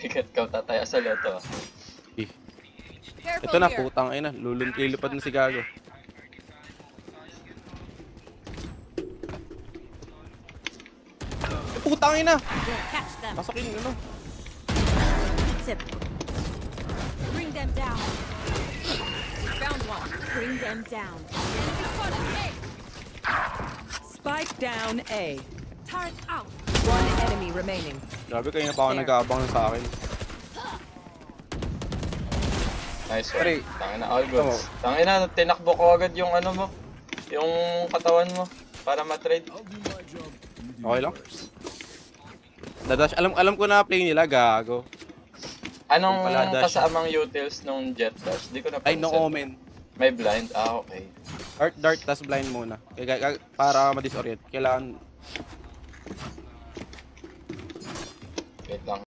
Tikat ka tataya sa loto. Eh. Ito na, putang ina. Lilipad na si Gago. Putang ina! Pasakin ano? Bring them down. Found one. Bring them down. Spike down A. Turret out. One enemy remaining. Grabe kayo na pa ako nag-aabang sa akin. Nice one. Pare. Tangina all goods. Tangina, tinakbo ko agad yung ano mo. Yung katawan mo. Para ma-trade. Okay lang. Dadash, alam ko na play nila, Gago. Anong Pala dash. kasamang utils nung jet dash? Di ko na Ay, no omen. May blind? Ah, okay. Dart, tas blind muna. Para ma-disorient. Kailangan Wait lang.